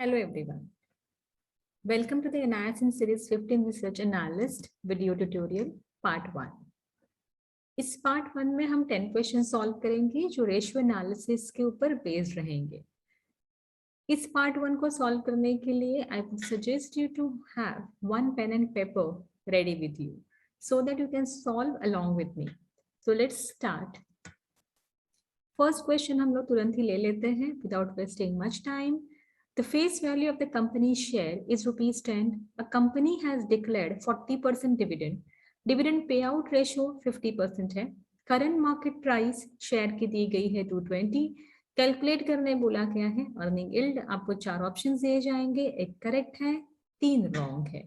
Hello everyone. Welcome to the NISN Series 15 Research Analyst video tutorial Part 1. इस Part 1 में हम 10 question solve करेंगे जो रेशियो एनालिसिस के ऊपर बेस्ड रहेंगे. इस Part 1 को सॉल्व करने के लिए I would suggest you to have one pen and paper ready with you so that you can solve along with me. So let's start. First question हम लोग तुरंत ही ले लेते हैं without wasting much time. The face value of the company's share is rupees 10. A company has declared 40% dividend. Dividend payout ratio 50% है. Current market price share की दी गई है 220. Calculate करने बोला गया है. Earning yield आपको 4 options दिए जाएंगे. एक correct है, 3 wrong है.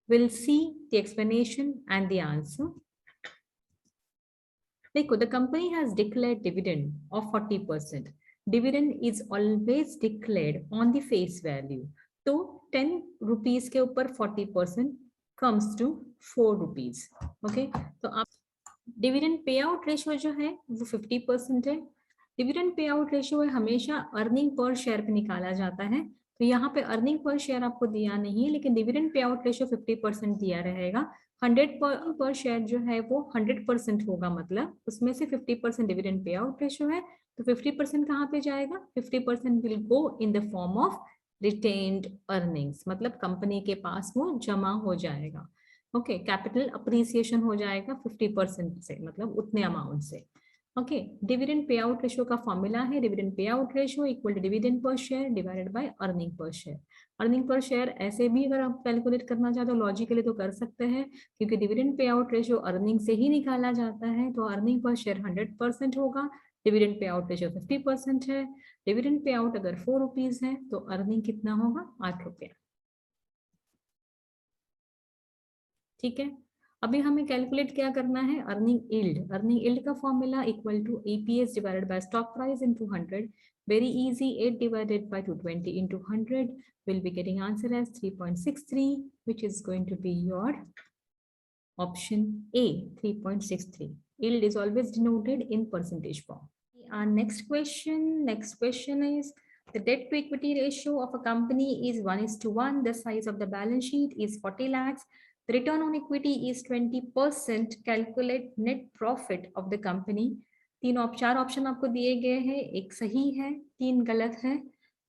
We'll see the explanation and the answer. देखो, the company has declared dividend of 40%. Dividend is always declared on the face value. तो 10 rupees के ऊपर 40% comes to 4 rupees. Okay? तो आप dividend payout ratio जो है वो 50% है. Dividend payout ratio है हमेशा earning per share पे निकाला जाता है. तो यहाँ पे earning per share आपको दिया नहीं है, लेकिन dividend payout ratio 50% दिया रहेगा. 100 पर शेयर जो है वो 100% होगा, मतलब उसमें से 50% डिविडेंड पे आउट रेशियो है. तो 50% कहाँ पे जाएगा? 50% will go in the form of retained earnings, मतलब कंपनी के पास वो जमा हो जाएगा. ओके, कैपिटल अप्रिसिएशन हो जाएगा 50% से, मतलब उतने अमाउंट से. Okay, dividend payout ratio का फॉर्मूला है dividend payout ratio equal to dividend per share divided by earning per share. Earning per share ऐसे भी अगर आप कैलकुलेट करना चाहते हो लॉजिकली तो कर सकते हैं, क्योंकि dividend payout ratio earning से ही निकाला जाता है. तो अर्निंग पर शेयर 100% होगा, डिविडेंड पे आउट रेशियो 50% है. डिविडेंड पे आउट अगर 4 रुपीज है तो अर्निंग कितना होगा? 8 रुपया. ठीक है, अभी हमें कैलकुलेट क्या करना है? Earning yield. अर्निंग यील्ड का formula equal to EPS divided by stock price into 100. Very easy, 8 divided by 220 into 100. We'll be getting answer as 3.63, which is going to be your option A, 3.63. Yield is always denoted in percentage form. Our next question is the debt to equity ratio of a company is 1:1. The size of the balance sheet is 40 lakhs. The return on equity is 20%. Calculate net profit of the company. 4 option आपको दिए गए हैं, एक सही है, 3 गलत है.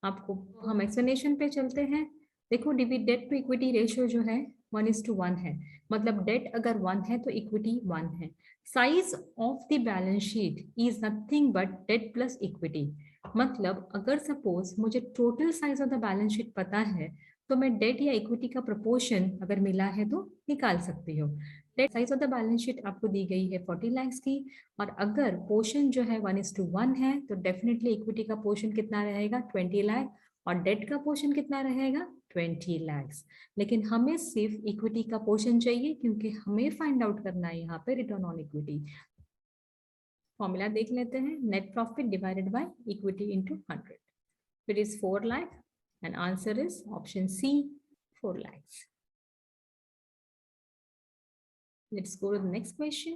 आपको हम एक्सप्लेनेशन पे चलते हैं. देखो, डेट टू इक्विटी रेशियो जो है 1:1 है, मतलब डेट अगर 1 है तो इक्विटी 1 है. Size of the balance sheet is nothing but debt plus equity. मतलब अगर सपोज मुझे total size of the balance sheet पता है तो मैं डेट या इक्विटी का प्रोपोर्शन अगर मिला है तो निकाल सकती हूँ. Debt size of the balance sheet आपको दी गई है 40 लाख की, और अगर पोर्शन जो है 1:1 है तो डेफिनेटली इक्विटी का पोर्शन कितना रहेगा? 20 लाख, और डेट का पोर्शन कितना रहेगा? 20 लाख. लेकिन हमें सिर्फ इक्विटी का पोर्शन चाहिए, क्योंकि हमें फाइंड आउट करना है यहाँ पे रिटर्न ऑन इक्विटी. फॉर्मूला देख लेते हैं. Net profit divided by equity into 100. It is 4 lakh and answer is option C, 4 lakhs. Let's go to the next question.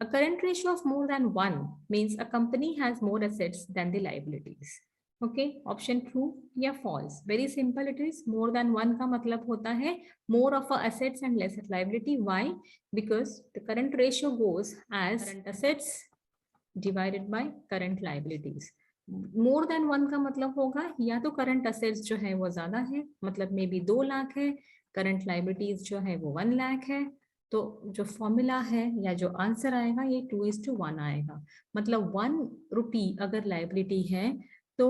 A current ratio of more than 1 means a company has more assets than the liabilities. Okay, option true या false? Very simple it is. More than 1 का मतलब होता है more of assets and less liability. Why? Because the current ratio goes as current assets divided by current liabilities. More than 1 का मतलब होगा या तो करंट असेट्स जो है वो ज्यादा है, मतलब मे बी 2 लाख है, करंट लाइबिलिटीज जो है वो 1 लाख है. तो जो फॉर्मूला है या जो आंसर आएगा ये 2:1 आएगा. मतलब 1 रुपी अगर लाइबिलिटी है तो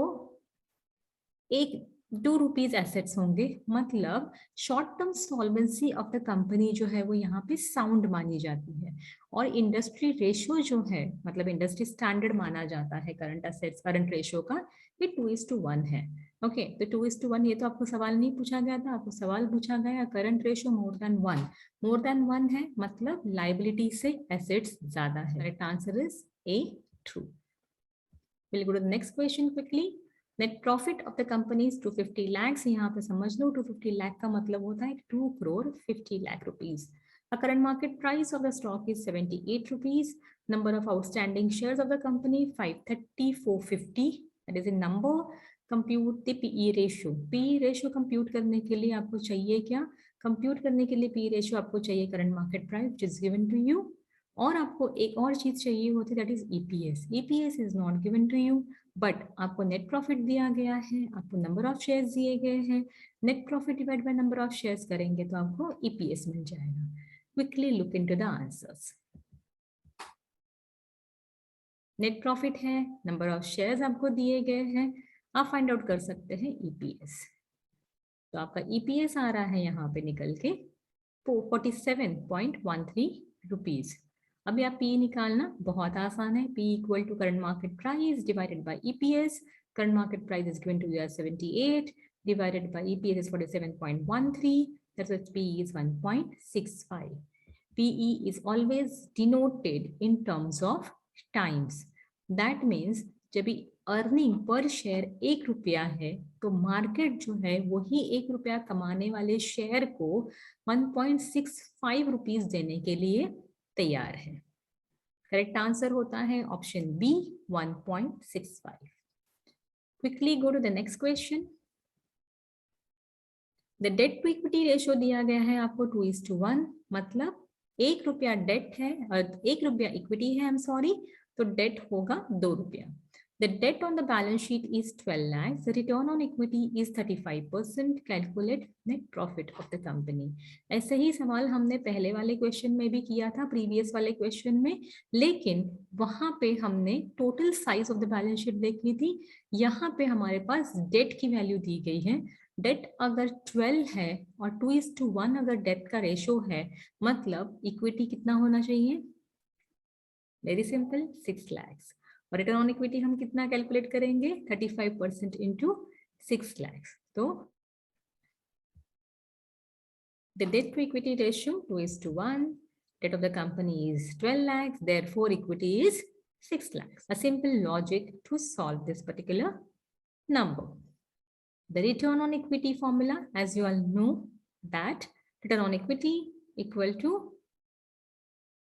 2 रुपीज एसेट्स होंगे. मतलब short term solvency of the company जो है वो यहाँ पे साउंड मानी जाती है. और इंडस्ट्री रेशियो जो है, मतलब इंडस्ट्री स्टैंडर्ड माना जाता है करंट असेट्स करंट रेशियो का, ये 2:1 है. ओके, तो 2:1 ये तो आपको सवाल नहीं पूछा गया था, आपको सवाल पूछा गया करंट रेशियो मोर देन 1 है, मतलब लाइबिलिटी से एसेट्स ज्यादा है. Correct answer is A, true. Will go to the next question quickly. Net profit of the company is 250 lakhs. यहाँ पे समझ लो 250 लाख का मतलब होता है 2,50,00,000 rupees. A current market price of the stock is 78 rupees. Number of outstanding shares of the company 530,450. That is a number. Compute the PE ratio. PE ratio compute करने के लिए आपको चाहिए क्या? कंप्यूट करने के लिए पीई रेशियो आपको चाहिए current market price which is given to you, और आपको एक और चीज चाहिए होती है that is EPS. EPS is not given to you, but आपको नेट प्रॉफिट दिया गया है, आपको नंबर ऑफ शेयर्स दिए गए हैं, net profit divide by number of shares करेंगे तो आपको ईपीएस मिल जाएगा। Quickly look into the answers. Net profit है, नंबर ऑफ शेयर्स आपको दिए गए हैं, आप फाइंड आउट कर सकते हैं ईपीएस। तो आपका ईपीएस आ रहा है यहाँ पे निकल के 47.13 रुपीज। अभी आप पी निकालना बहुत आसान है। P equal to current market price divided by EPS. Current market price is given to 78 divided by EPS is 47.13. That's why PE is 1.65. PE is always denoted in terms of times. That means जब earning per share 1 रुपया है तो market जो है वही 1 रुपया कमाने वाले शेयर को 1.65 रुपीज देने के लिए तैयार है। करेक्ट आंसर होता है option B 1.65। Quickly go to the next question. The debt to equity ratio दिया गया है आपको 2:1, मतलब 1 रुपया डेट है और 1 रुपया इक्विटी है, आई एम सॉरी, तो डेट होगा 2 रुपया। The debt on the balance sheet is 12 lakhs. The return on equity is 35%. Calculate net profit of the company. ऐसे ही सवाल हमने पहले वाले क्वेश्चन में भी किया था, प्रीवियस वाले क्वेश्चन में, लेकिन वहां पे हमने total size of the balance sheet देखी थी। यहाँ पे हमारे पास डेट की वैल्यू दी गई है। डेट अगर 12 है और 2:1 अगर डेट का रेशो है, मतलब इक्विटी कितना होना चाहिए? Very simple, 6 lakhs। और रिटर्न ऑन इक्विटी हम कितना कैलकुलेट करेंगे? 35% इंटू 6 lakhs। तो the debt to equity ratio 2:1, debt of the company is 12 lakhs, therefore equity is 6 lakhs. A simple logic to solve this particular number. The return on equity formula, as you all know, that return on equity equal to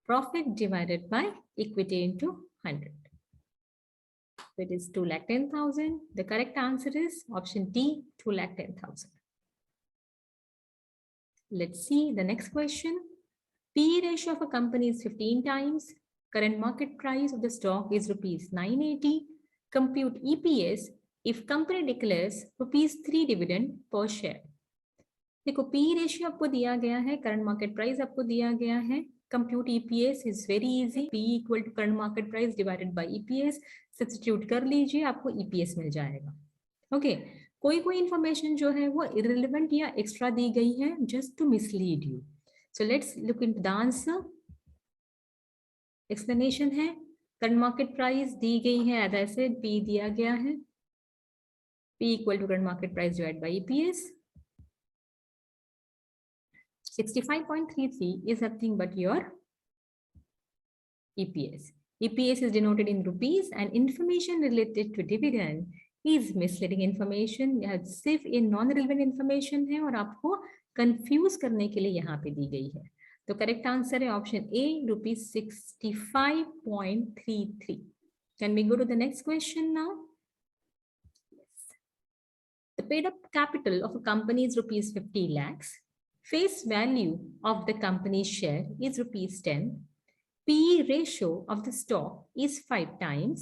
profit divided by equity into 100. So it is 2,10,000. The correct answer is option D, 2,10,000. Let's see the next question. PE ratio of a company is 15 times. Current market price of the stock is rupees 980. Compute EPS if company declares rupees 3 dividend per share. देखो PE ratio आपको दिया गया है, current market price आपको दिया गया है, compute EPS is very easy, PE equal to current market price divided by EPS, substitute कर लीजिए, आपको ईपीएस मिल जाएगा। ओके, कोई इंफॉर्मेशन जो है वो इररिलेवेंट या एक्स्ट्रा दी गई है just to mislead you. So let's look into the answer. Explanation है, करंट मार्केट प्राइस दी गई है, एज आई सेड PE दिया गया है, PE equal to current market price divided by EPS. 65.33 is nothing but your EPS. EPS is denoted in rupees and information related to dividend is misleading information, सिर्फ ये non relevant information है और आपको confuse करने के लिए यहाँ पे दी गई है। तो करेक्ट आंसर है option A, ₹65.33। Can we go to the next question now? The paid up capital of a company is rupees 50 lakhs. Face value of the company's share is rupees 10. PE ratio of the stock is 5 times.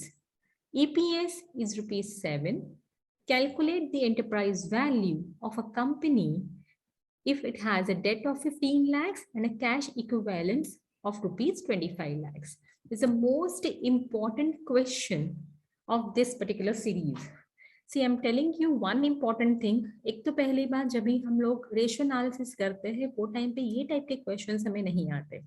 EPS is rupees 7. Calculate the enterprise value of a company if it has a debt of 15 lakhs and a cash equivalence of rupees 25 lakhs. It's the most important question of this particular series. See, I'm telling you one important thing. एक तो पहली बात, जब भी हम लोग ratio analysis करते हैं वो टाइम पे ये टाइप के क्वेश्चंस हमें नहीं आते।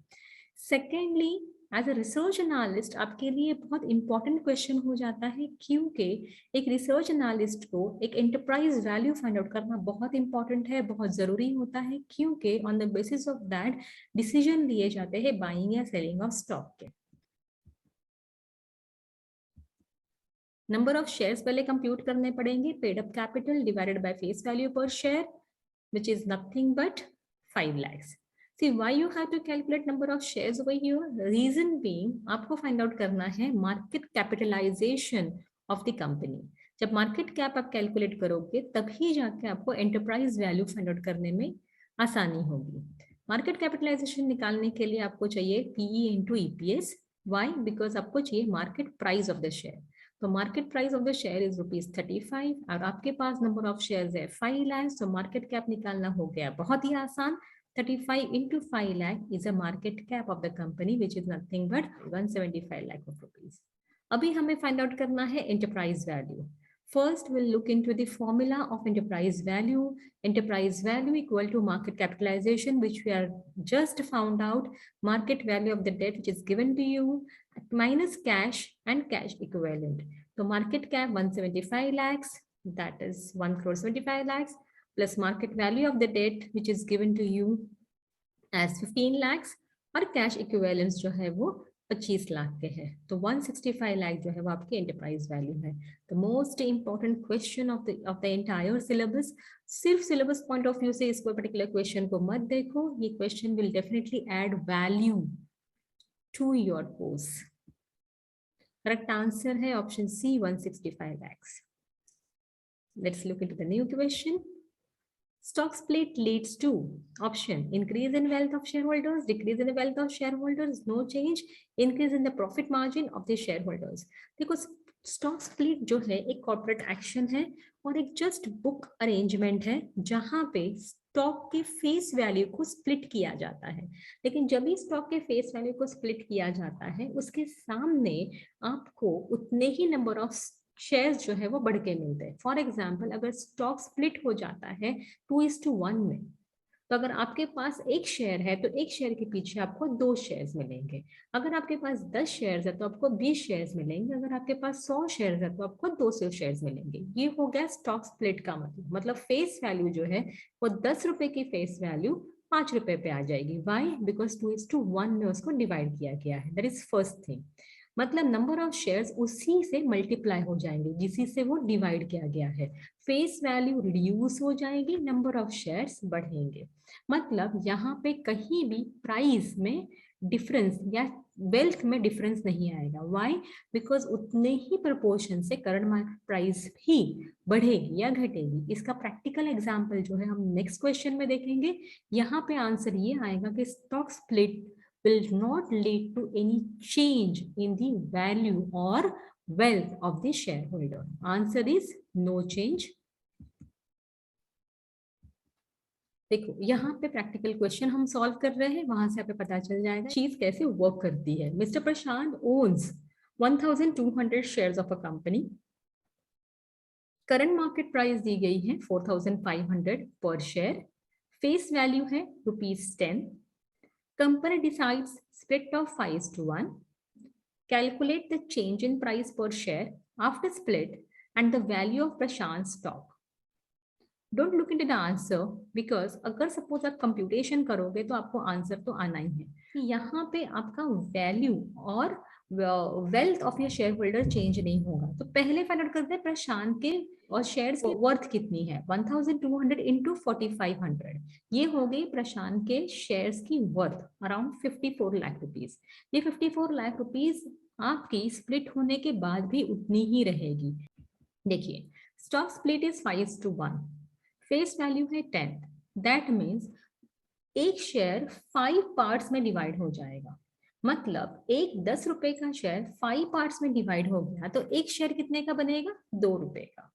Secondly, as a research analyst आपके लिए बहुत इंपॉर्टेंट क्वेश्चन हो जाता है, क्योंकि एक रिसर्च एनालिस्ट को एक एंटरप्राइज वैल्यू फाइंड आउट करना बहुत इंपॉर्टेंट है, बहुत जरूरी होता है, क्योंकि on the basis of that decision लिए जाते हैं बाइंग या सेलिंग ऑफ स्टॉक के। नंबर ऑफ शेयर्स पहले कंप्यूट करने पड़ेंगे, paid up capital divided by face value per share which is nothing but 5 lakhs. See why you have to calculate number of shares over here? Reason being, आपको find out करना है market capitalization of the company. जब market cap आप calculate करोगे तभी जाके आपको enterprise value find out करने में आसानी होगी। मार्केट कैपिटलाइजेशन निकालने के लिए आपको चाहिए PE into EPS. Why? Because आपको चाहिए market price of the share. तो market price of the share is ₹35 और आपके पास नंबर ऑफ शेयर है 5 लाख। तो मार्केट कैप निकालना हो गया बहुत ही आसान। 35 into 5 lakh is a market cap of the company, which is nothing but 175 lakh of rupees. अभी हमें फाइंड आउट करना है enterprise value. First, we'll look into the formula of enterprise value. Enterprise value equal to market capitalization, which we are just found out. Market value of the debt which is given to you minus cash and cash equivalent. So market cap 175 lakhs, that is 1 crore 75 lakhs. Plus market value of the debt which is given to you as 15 lakhs और cash equivalence जो है वो 25 लाख के हैं। तो 165 लाख जो है वो आपकी एंटरप्राइज वैल्यू है। The most important question of the entire syllabus. सिर्फ सिलेबस पॉइंट ऑफ व्यू से इस पर्टिकुलर क्वेश्चन को मत देखो, ये question will definitely add value to your course. Correct answer है option C 165 lakhs. Let's look into the new question. Stock split leads to option increase in wealth of shareholders, decrease in the wealth of shareholders, no change, increase in the profit margin of the shareholders. देखो stock split जो है एक corporate action है और एक just book arrangement है जहां पे स्टॉक के फेस वैल्यू को स्प्लिट किया जाता है। लेकिन जब भी स्टॉक के फेस वैल्यू को स्प्लिट किया जाता है उसके सामने आपको उतने ही नंबर ऑफ शेयर्स जो है वो बढ़ के मिलते हैं। फॉर एग्जाम्पल अगर स्टॉक स्प्लिट हो जाता है 2:1 में, तो अगर आपके पास एक शेयर है तो एक शेयर के पीछे आपको 2 शेयर्स मिलेंगे। अगर आपके पास 10 शेयर्स है तो आपको 20 शेयर्स मिलेंगे। अगर आपके पास 100 शेयर्स है तो आपको 200 शेयर्स मिलेंगे। ये हो गया स्टॉक स्प्लिट का मतलब फेस वैल्यू जो है वो 10 रुपए की फेस वैल्यू 5 रुपए पे आ जाएगी। वाई? बिकॉज 2:1 में उसको डिवाइड किया गया है। That is first thing. मतलब नंबर ऑफ शेयर्स उसी से मल्टीप्लाई हो जाएंगे जिसी से वो डिवाइड किया गया है। फेस वैल्यू रिड्यूस हो जाएगी, नंबर ऑफ शेयर्स बढ़ेंगे। मतलब यहाँ पे कहीं भी प्राइस में डिफरेंस या वेल्थ में डिफरेंस नहीं आएगा। व्हाई? बिकॉज उतने ही प्रोपोर्शन से करंट मार्केट प्राइस भी बढ़ेगी या घटेगी। इसका प्रैक्टिकल एग्जांपल जो है हम नेक्स्ट क्वेश्चन में देखेंगे। यहाँ पे आंसर ये आएगा कि stock split will not lead to any change in the value or wealth of the shareholder. Answer is no change. देखो यहाँ पे प्रैक्टिकल क्वेश्चन हम सॉल्व कर रहे हैं, वहां से आपको पता चल जाएगा चीज कैसे वर्क करती है। Mister Prashant owns 1200 shares of a company. Current market price दी गई है 4500 पर शेयर। फेस वैल्यू है ₹10। Company decides split of 5:1. Calculate the change in price per share after split and the value of Prashant's stock. Don't look into the answer because अगर suppose आप computation करोगे तो आपको आंसर तो आना ही है। यहाँ पे आपका वैल्यू और wealth of your share holder change नहीं होगा। तो पहले फाइंड आउट करते हैं प्रशांत के और शेयर्स की वर्थ कितनी है। 1200 इंटू 4500, ये हो गई प्रशांत के शेयर्स की वर्थ अराउंड 54 लाख रुपीज। ये 54 लाख रुपीज आपकी स्प्लिट होने के बाद भी उतनी ही रहेगी। देखिए stock split is 5:1, face value है 10। दैट मीन्स एक शेयर 5 पार्ट्स में डिवाइड हो जाएगा। मतलब एक 10 रुपए का शेयर 5 पार्ट्स में डिवाइड हो गया तो एक शेयर कितने का बनेगा? 2 रुपए का।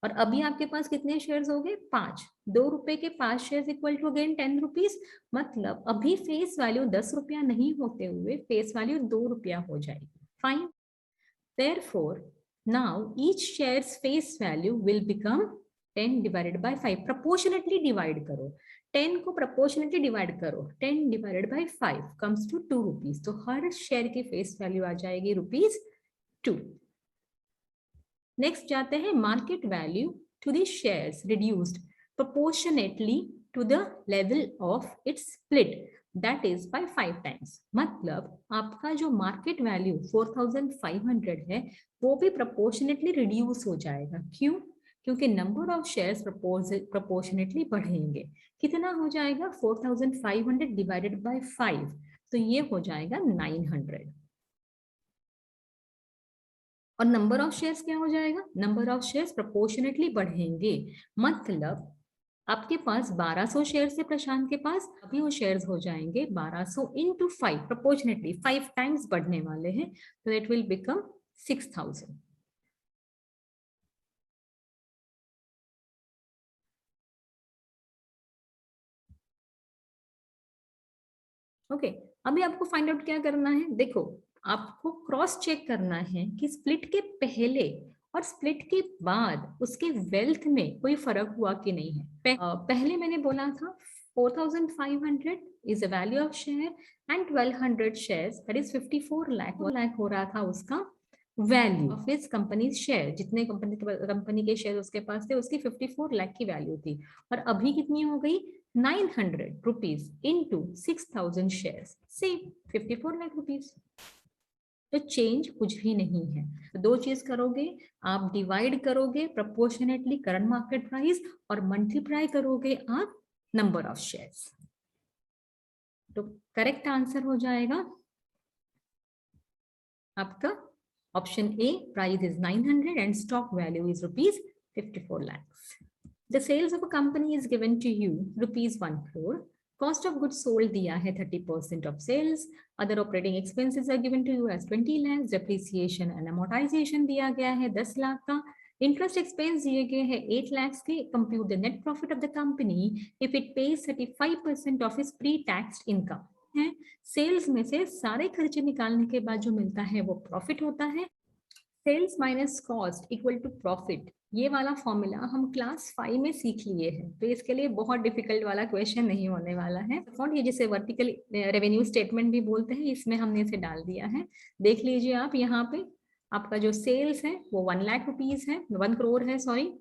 और अभी आपके पास कितने शेयर्स हो गए? 5। 2 रुपए के 5 shares equal to again 10 rupees. मतलब अभी फेस वैल्यू 10 रुपया नहीं होते हुए फेस वैल्यू 2 रुपया हो जाएगी। Fine. Therefore, now each share's face value will become 10 divided by 5. Proportionately divide करो, 10 को proportionately divide करो, 10 divided by 5 comes to 2 rupees. तो हर शेयर की फेस वैल्यू आ जाएगी ₹2। नेक्स्ट जाते हैं market value to the shares reduced proportionately to the level of its split, that is by 5 times. मतलब आपका जो मार्केट वैल्यू 4500 है वो भी प्रोपोर्शनेटली रिड्यूस हो जाएगा। क्यों? क्योंकि नंबर ऑफ शेयर्स प्रोपोर्शनेटली बढ़ेंगे। कितना हो जाएगा? 4500 डिवाइडेड बाय 5, तो ये हो जाएगा 900। और नंबर ऑफ शेयर्स क्या हो जाएगा, नंबर ऑफ शेयर्स प्रोपोर्शनेटली बढ़ेंगे, मतलब आपके पास 1200 शेयर्स है प्रशांत के पास, अभी वो शेयर्स हो जाएंगे 1200 इंटू 5, प्रोपोर्शनेटली 5 टाइम्स बढ़ने वाले हैं, तो इट विल बिकम 6000। ओके, अभी आपको फाइंड आउट क्या करना है, देखो आपको क्रॉस चेक करना है कि स्प्लिट के पहले और स्प्लिट के बाद उसके वेल्थ में कोई फर्क हुआ कि नहीं है। पहले मैंने बोला था 4500 is a value of share and 1200 shares that is 54 lakh हो रहा था उसका वैल्यू ऑफ इस कंपनी शेयर, जितने कंपनी के शेयर उसके पास थे उसकी 54 लाख की वैल्यू थी, और अभी कितनी हो गई 900 रुपीज इंटू 6000 शेयर्स से 54 लाख रुपीज। तो चेंज कुछ भी नहीं है, तो दो चीज करोगे, आप डिवाइड करोगे प्रोपोर्शनेटली करंट मार्केट प्राइस और मल्टीप्लाई करोगे आप नंबर ऑफ शेयर्स, तो करेक्ट आंसर हो जाएगा आपका option A, price is 900 and stock value is rupees 54 lakhs. The sales of a company is given to you rupees 1 crore. Cost of goods sold दिया है 30% of sales. Other operating expenses are given to you as 20 lakhs. Depreciation and amortization दिया गया है 10 लाख का. Interest expense दिए गए हैं 8 lakhs के. Compute the net profit of the company if it pays 35% of its pre-taxed income. है sales में से सारे खर्चे निकालने के बाद जो मिलता है वो प्रॉफिट होता है. Sales minus cost equal to profit, ये वाला फॉर्मूला हम क्लास 5 में सीख लिए हैं, तो इसके लिए बहुत डिफिकल्ट वाला क्वेश्चन नहीं होने वाला है. ये जिसे वर्टिकल रेवेन्यू स्टेटमेंट भी बोलते हैं, इसमें हमने इसे डाल दिया है. देख लीजिए आप यहाँ पे आपका जो सेल्स है वो 1 लाख रुपीज है, 1 करोड़ है, सॉरी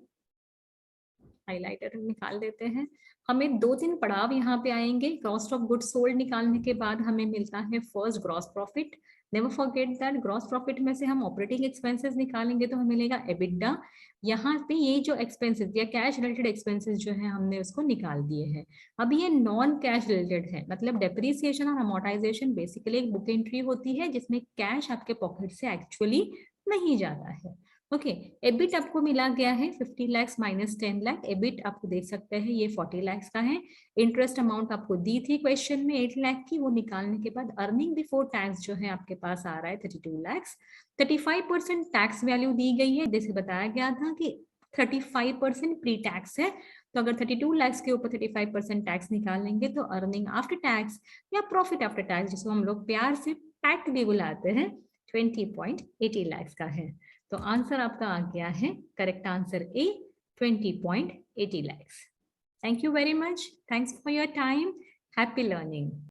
हाइलाइटर निकाल देते हैं. हमें 2-3 पड़ाव यहाँ पे आएंगे. कॉस्ट ऑफ गुड्स सोल्ड निकालने के बाद हमें मिलता है first gross profit. Never forget that gross profit में से हम ऑपरेटिंग एक्सपेंसेस निकालेंगे तो हमें मिलेगा एबिटा. यहाँ पे ये जो एक्सपेंसेस या कैश रिलेटेड एक्सपेंसेस जो है हमने उसको निकाल दिए हैं. अब ये नॉन कैश रिलेटेड है, मतलब डेप्रिसिएशन और अमोर्टाइजेशन बेसिकली एक बुक एंट्री होती है जिसमें कैश आपके पॉकेट से एक्चुअली नहीं जाता है. ओके, एबिट आपको मिला गया है 50 lakhs माइनस 10 लाख. एबिट आपको देख सकते हैं ये 40 lakhs का है. इंटरेस्ट अमाउंट आपको दी थी क्वेश्चन में 8 लाख की, वो निकालने के बाद अर्निंग बिफोर टैक्स जो है आपके पास आ रहा है 32 lakhs. 35% टैक्स वैल्यू दी गई है, जैसे बताया गया था कि 35% प्री टैक्स है, तो अगर 32 lakhs के ऊपर 35% टैक्स निकालेंगे तो अर्निंग आफ्टर टैक्स या प्रॉफिट आफ्टर टैक्स जिसको हम लोग प्यार से पैट भी बुलाते हैं 20.80 lakhs का है. तो आंसर आपका आ गया है correct answer A 20.80 lakhs. Thank you very much. Thanks for your time. Happy learning.